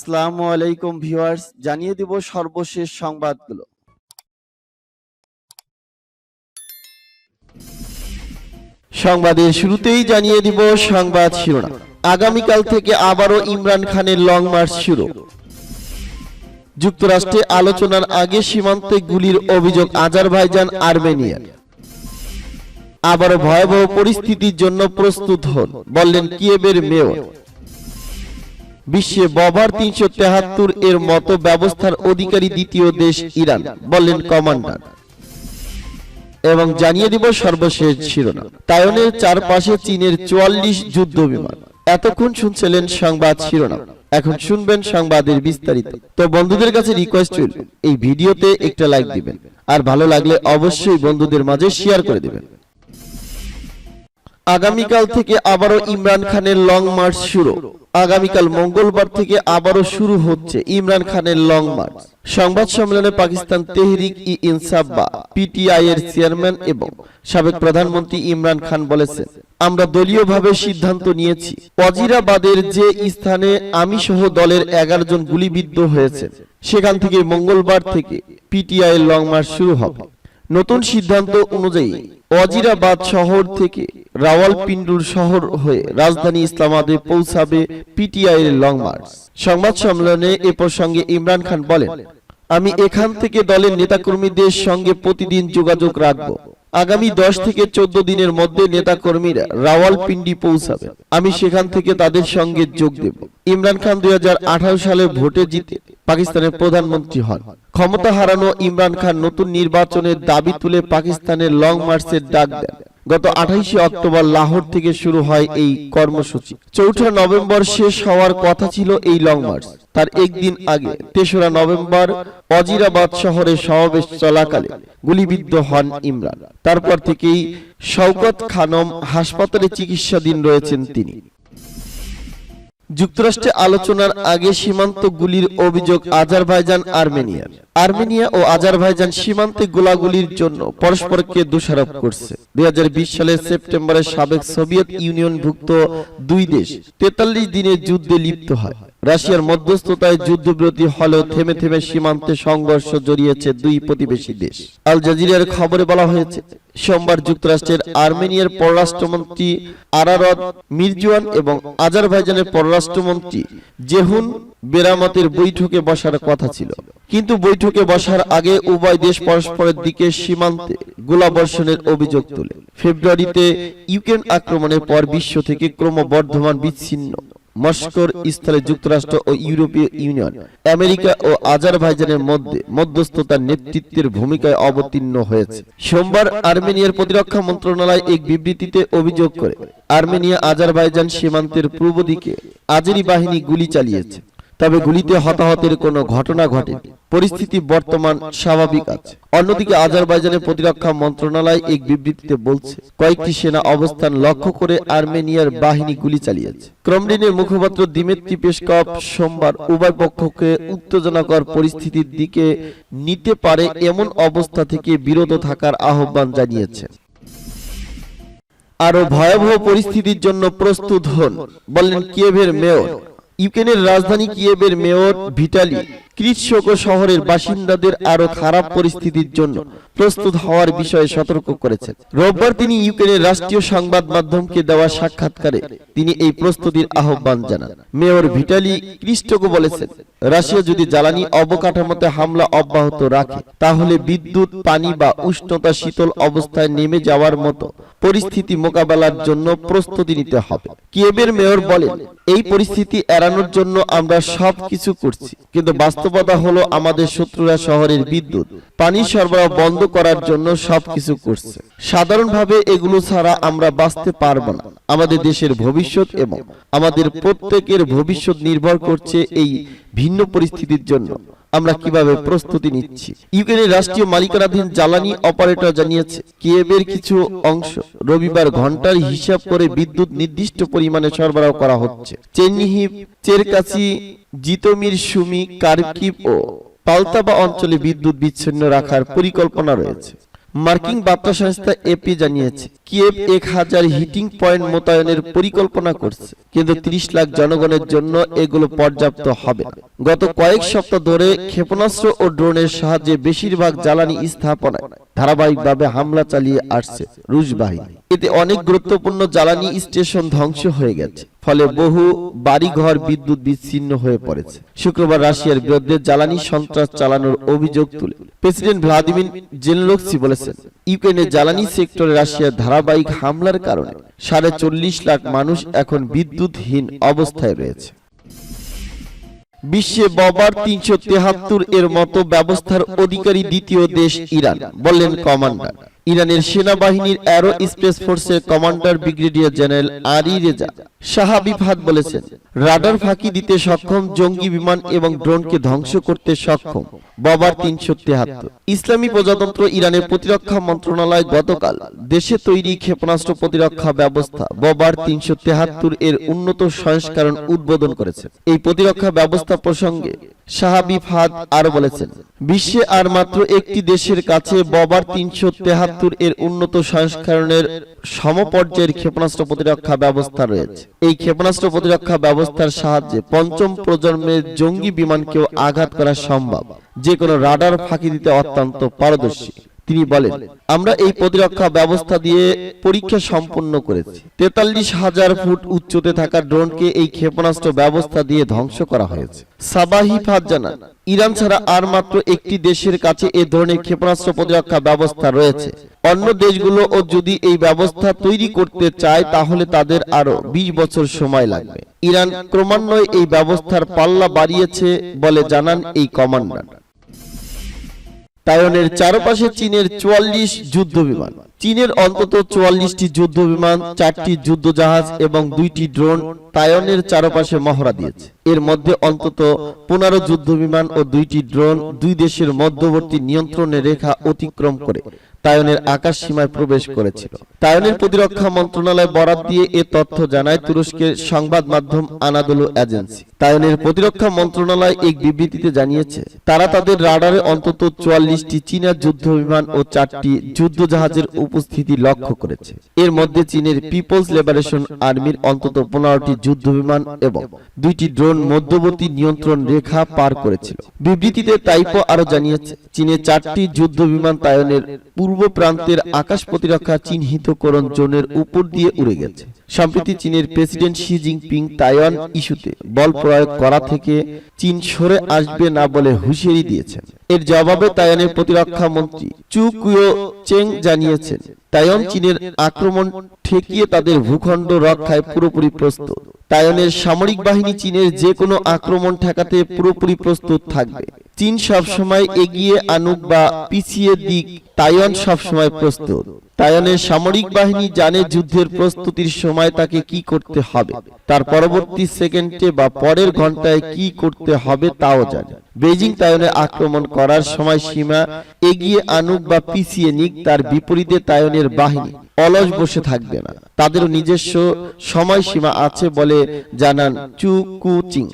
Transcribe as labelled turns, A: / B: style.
A: আসসালামু আলাইকুম ভিউয়ার্স, জানিয়ে দিব সর্বশেষ সংবাদগুলো। সংবাদের শুরুতেই জানিয়ে দিব সংবাদ শিরোনাম। আগামীকাল থেকে আবারও ইমরান খানের লং মার্চ শুরু। যুক্তরাষ্ট্রে আলোচনার আগে সীমান্তে গুলির অভিযোগ আজারবাইজান আর্মেনিয়ার। আবারও ভয়াবহ পরিস্থিতির জন্য প্রস্তুত হন, বললেন কিয়েভের মেয়র। বিশ্বে বভার ৩৭৩ এর মতো ব্যবস্থার অধিকারী দ্বিতীয় দেশ ইরান, বললেন কমান্ডার। এবং জানিয়ে দিব সর্বশেষ শিরোনাম। তাইওয়ানের চারপাশে চীনের ৪৪ যুদ্ধ বিমান। এতক্ষণ শুনছিলেন সংবাদ শিরোনাম, এখন শুনবেন সংবাদের বিস্তারিত। তো বন্ধুদের কাছে রিকোয়েস্ট রইল, এই ভিডিওতে একটা লাইক দিবেন, আর ভালো লাগলে অবশ্যই বন্ধুদের মাঝে শেয়ার করে দিবেন। আগামীকাল থেকে আবারও ইমরান খানের লং মার্চ শুরু। আগামীকাল মঙ্গলবার থেকে আবারও শুরু হচ্ছে ইমরান খানের লং মার্চ। সংবাদ সম্মেলনে পাকিস্তান তেহরিক ই ইনসাফ বা পিটিআই এর চেয়ারম্যান এবং সাবেক প্রধানমন্ত্রী ইমরান খান বলেছেন, আমরা দলীয়ভাবে সিদ্ধান্ত নিয়েছি ওয়াজিরাবাদের যে স্থানে আমি সহ দলের 11 জন গুলিবিদ্ধ হয়েছে সেখান থেকে মঙ্গলবার থেকে পিটিআই এর লং মার্চ শুরু হবে। নতুন সিদ্ধান্ত অনুযায়ী ওয়াজিরাবাদ শহর থেকে রাওয়ালপিন্ডির শহর হয়ে রাজধানী ইসলামাবাদে পৌঁছাবে পিটিআই এর লং মার্চ। সংবাদ সম্মেলনে এ প্রসঙ্গে ইমরান খান বলেন, আমি এখান থেকে দলের নেতাকর্মীদের সঙ্গে প্রতিদিন যোগাযোগ রাখব। আগামী 10 থেকে 14 দিনের মধ্যে নেতাকর্মীরা রাওয়ালপিন্ডি পৌঁছাবে, আমি সেখান থেকে তাদের সঙ্গে যোগ দেব। ইমরান খান 2018 সালে ভোটে জিতে পাকিস্তানের প্রধানমন্ত্রী হন। ক্ষমতা হারানো ইমরান খান নতুন নির্বাচনের দাবি তুলে পাকিস্তানের লং মার্চের ডাক দেন। গত 28 অক্টোবর লাহোর থেকে শুরু হয় এই কর্মসূচি। 4 নভেম্বর শেষ হওয়ার কথা ছিল এই লং মার্চ। তার একদিন আগে 3রা নভেম্বর ওয়াজিরাবাদ শহরে সমাবেশ চলাকালে গুলিবিদ্ধ হন ইমরান। তারপর থেকেই শওকত খানম হাসপাতালে চিকিৎসাধীন রয়েছেন তিনি। যুক্তরাষ্ট্রে আলোচনার আগে সীমান্ত গুলির অভিযোগ আজারবাইজান আর্মেনিয়ার। আর্মেনিয়া ও আজারবাইজান সীমান্তে গোলাগুলির জন্য পরস্পরকে দোষারোপ করছে। 2020 সালের সেপ্টেম্বরে সাবেক সোভিয়েত ইউনিয়নভুক্ত দুই দেশ 43 দিনের যুদ্ধে লিপ্ত হয়। রাশিয়ার মধ্যস্থতায় যুদ্ধবিরতি হলেও থেমে থেমে সীমান্তে সংঘর্ষ জড়িয়েছে দুই প্রতিবেশী দেশ। আল জাজিরার খবরে বলা হয়েছে, সোমবার যুক্তরাষ্ট্রের আর্মেনিয়ার পররাষ্ট্রমন্ত্রী আরারদ মিরজওয়ান এবং আজারবাইজানের পররাষ্ট্রমন্ত্রী জেহুন বেরামতের বৈঠকে বসার কথা ছিল, কিন্তু বৈঠকে বসার আগে উভয় দেশ পরস্পরের দিকে সীমান্তে গোলাবর্ষণের অভিযোগ তোলে। ফেব্রুয়ারিতে ইউক্রেন আক্রমণের পর বিশ্ব থেকে ক্রমবর্ধমান বিচ্ছিন্ন মস্কোর স্থলে যুক্তরাষ্ট্র ও ইউরোপীয় ইউনিয়ন আমেরিকা ও আজারবাইজানের মধ্যে মধ্যস্থতার নেতৃত্বের ভূমিকায় অবতীর্ণ হয়েছে। সোমবার আর্মেনিয়ার প্রতিরক্ষা মন্ত্রণালয় এক বিবৃতিতে অভিযোগ করে, আর্মেনিয়া আজারবাইজান সীমান্তের পূর্ব দিকে আজেরি বাহিনী গুলি চালিয়েছে, তবে গুলিতে হতাহতের কোনো ঘটনা ঘটেনি। পরিস্থিতি বর্তমান স্বাভাবিক আছে। অন্যদিকে আজারবাইজানের প্রতিরক্ষা মন্ত্রণালয় এক বিবৃতিতে বলছে, কয়েকটি সেনা অবস্থান লক্ষ্য করে আর্মেনিয়ার বাহিনী গুলি চালিয়েছে। ক্রেমলিনের মুখপাত্র দিমিত্রি পেসকভ সোমবার উভয় পক্ষকে উত্তেজনাকর পরিস্থিতির দিকে নিতে পারে এমন অবস্থা থেকে বিরত থাকার আহ্বান জানিয়েছেন। আরো ভয়াবহ পরিস্থিতির জন্য প্রস্তুত হন, বললেন কিয়েভের মেয়র। ইউক্রেনের রাজধানী কিয়েভের মেয়র ভিটালি ক্লিটসকো শহরের বাসিন্দাদের আরো খারাপ পরিস্থিতির জন্য প্রস্তুত হওয়ার বিষয়ে সতর্ক করেছেন। রোববার তিনি ইউক্রেনের রাষ্ট্রীয় সংবাদ মাধ্যমকে দেওয়া সাক্ষাৎকারে তিনি এই প্রস্তুতির আহ্বান জানান। মেয়র ভিটালি ক্লিটসকো বলেছেন, রাশিয়া যদি জ্বালানি অবকাঠামোতে হামলা অব্যাহত রাখে তাহলে বিদ্যুৎ, পানি বা উষ্ণতা শীতল অবস্থায় নেমে যাওয়ার মতো পরিস্থিতি মোকাবেলার জন্য প্রস্তুতি নিতে হবে। কিয়েভের মেয়র বলেন, এই পরিস্থিতি এড়ানোর জন্য আমরা সবকিছু করছি, কিন্তু বাস্তবতা হলো আমাদের শত্রুরা শহরের বিদ্যুৎ, পানি সরবরাহ বন্ধ করার জন্য সবকিছু করছে। সাধারণভাবে এগুলো ছাড়া আমরা বাঁচতে পারবো না। আমাদের দেশের ভবিষ্যৎ এবং আমাদের প্রত্যেকের ভবিষ্যৎ নির্ভর করছে এই ভিন্ন পরিস্থিতির জন্য আমরা কিভাবে প্রস্তুতি নিচ্ছি। ইউক্রেনের রাষ্ট্রীয় মালিকানাধীন জ্বালানি অপারেটর জানিয়েছে, কিয়েভের কিছু অংশ রবিবার ঘন্টার হিসাব করে বিদ্যুৎ নির্দিষ্ট পরিমাণে সরবরাহ করা হচ্ছে। চেরনিহিভ, চেরকাসি, জিতোমির, সুমি, কার্কিভ ও পালতাবা অঞ্চলে বিদ্যুৎ বিচ্ছিন্ন রাখার পরিকল্পনা রয়েছে। মার্কিন বার্তা সংস্থা এপি জানিয়েছে কিয়েভ 1000 হিটিং পয়েন্ট মোতায়েনের পরিকল্পনা করছে, কিন্তু 30 লাখ জনগণের জন্য এগুলো পর্যাপ্ত হবে না। গত কয়েক সপ্তাহ ধরে ক্ষেপণাস্ত্র ও ড্রোনের সাহায্যে বেশিরভাগ জ্বালানি স্থাপনায় ধারাবাহিকভাবে হামলা চালিয়ে আসছে রুশ বাহিনী। এতে অনেক গুরুত্বপূর্ণ জ্বালানি স্টেশন ধ্বংস হয়ে গেছে, ফলে বহু বাড়িঘর বিদ্যুৎ বিচ্ছিন্ন হয়ে পড়েছে। শুক্রবার রাশিয়ার বিরুদ্ধে জ্বালানি সন্ত্রাস চালানোর অভিযোগ তুলে প্রেসিডেন্ট ভ্লাদিমির জেলেনস্কি বলেছেন, ইউক্রেনের জ্বালানি সেক্টরে রাশিয়ার ধারাবাহিক হামলার কারণে 40.5 লাখ মানুষ এখন বিদ্যুৎহীন অবস্থায় রয়েছে। বিশ্বে ববার 373 এর মতো ব্যবস্থার অধিকারী দ্বিতীয় দেশ ইরান, বললেন কমান্ডার। ইরানের সেনাবাহিনীর অ্যারো স্পেস ফোর্সের commander brigadier general Ali Reza শাহাবিফাত বলেছেন, রাডার ফাঁকি দিতে সক্ষম জঙ্গি বিমান এবং ড্রোনকে ধ্বংস করতে সক্ষম ববার 373। ইসলামী প্রজাতন্ত্র ইরানের প্রতিরক্ষা মন্ত্রণালয় গতকাল দেশে তৈরি ক্ষেপণাস্ত্র প্রতিরক্ষা ব্যবস্থা ববার 373 এর উন্নত সংস্করণ উদ্বোধন করেছে। এই প্রতিরক্ষা ব্যবস্থা প্রসঙ্গে শাহাবিফাত আরো বলেছেন, বিশ্বে আর মাত্র একটি দেশের কাছে ববার 373 এর উন্নত সংস্করণের সমপর্যায়ের ক্ষেপণাস্ত্র প্রতিরক্ষা ব্যবস্থা রয়েছে। এই ক্ষেপণাস্ত্র প্রতিরক্ষা ব্যবস্থার সাহায্যে পঞ্চম প্রজন্মের জঙ্গি বিমানকেও আঘাত করা সম্ভব, যে কোনো রাডার ফাঁকি দিতে অত্যন্ত পারদর্শী। তিনি বলেন, আমরা এই প্রতিরক্ষা ব্যবস্থা দিয়ে পরীক্ষা সম্পন্ন করেছি। 43,000 ফুট উচ্চতে থাকা ড্রোনকে এই ক্ষেপণাস্ত্র ব্যবস্থা দিয়ে ধ্বংস করা হয়েছে। শাহাবিফাত জানান, ইরান ছাড়া আর মাত্র একটি দেশের কাছে এ ধরনের ক্ষেপণাস্ত্র প্রতিরক্ষা ব্যবস্থা রয়েছে। অন্য দেশগুলো যদি এই ব্যবস্থা তৈরি করতে চায় তাহলে তাদের আরো 20 বছর সময় লাগবে। ইরান ক্রমান্বয়ে এই ব্যবস্থার পাল্লা বাড়িয়েছে বলে জানান এই কমান্ডার। তাইওয়ানের চারপাশে চীনের 44 যুদ্ধ বিমান। চীনের অন্তত 44টি যুদ্ধ বিমান, 4টি যুদ্ধ জাহাজ এবং 2টি ড্রোন তাইওয়ানের চারপাশে মহড়া দিয়েছে। এর মধ্যে অন্তত 15 যুদ্ধ বিমান ও 2টি ড্রোন দুই দেশের মধ্যবর্তী নিয়ন্ত্রণ রেখা অতিক্রম করে তাইওয়ানের আকাশ সীমায় প্রবেশ করেছিল। তাইওয়ানের প্রতিরক্ষা মন্ত্রণালয় বরাত দিয়ে এ তথ্য জানায় তুরস্কের সংবাদ মাধ্যম আনাদোলু এজেন্সি। তাইওয়ানের প্রতিরক্ষা মন্ত্রণালয় এক বিবৃতিতে জানিয়েছে, তারা তাদের রাডারে অন্তত 44টি চীনা যুদ্ধ বিমান ও 4টি যুদ্ধ জাহাজের উপস্থিতি লক্ষ্য করেছে। এর মধ্যে চীনের পিপলস লিবারেশন আর্মির অন্তত 15টি যুদ্ধ বিমান এবং 2টি ড্রোন মধ্যবর্তী নিয়ন্ত্রণ রেখা পার করেছিল। বিবৃতিতে তাইপো আরো জানিয়েছে, চীনের 4টি যুদ্ধ বিমান তাইওয়ানের পূর্ব প্রান্তের আকাশ প্রতিরক্ষা চিহ্নিতকরণ জোনের উপর দিয়ে উড়ে গেছে। সম্প্রতি চীনের প্রেসিডেন্ট শি জিনপিং তাইওয়ান ইস্যুতে বল প্রয়োগ করা থেকে চীন সরে আসবে না বলে হুঁশিয়ারি দিয়েছেন। এর জবাবে তাইওয়ানের প্রতিরক্ষা মন্ত্রী চু কুয়ো চেং জানিয়েছেন, তাইওয়ান চীনের আক্রমণ ঠেকিয়ে তাদের ভূখণ্ড রক্ষায় পুরোপুরি প্রস্তুত। তাইওয়ানের সামরিক বাহিনী চীনের যে কোনো আক্রমণ ঠেকাতে পুরোপুরি প্রস্তুত থাকবে। চীন সবসময় এগিয়ে আনুক বা পিছিয়ে দিক, তাইওয়ান সবসময় প্রস্তুত। তাইওয়ানের সামরিক বাহিনী জানে যুদ্ধের প্রস্তুতির সময় তাকে কি করতে হবে, তার পরবর্তী সেকেন্ডে বা পরের ঘন্টায় কি করতে হবে তাও জানে। বেজিং তাইওয়ানে আক্রমণ করার সময় সীমা এগিয়ে আনুক বা পিছিয়ে নিক, তার বিপরীতে তাইওয়ানের বাহিনী অলস বসে থাকবে না। তাদেরও নিজস্ব সময়সীমা আছে বলে জানান চু কু চিং।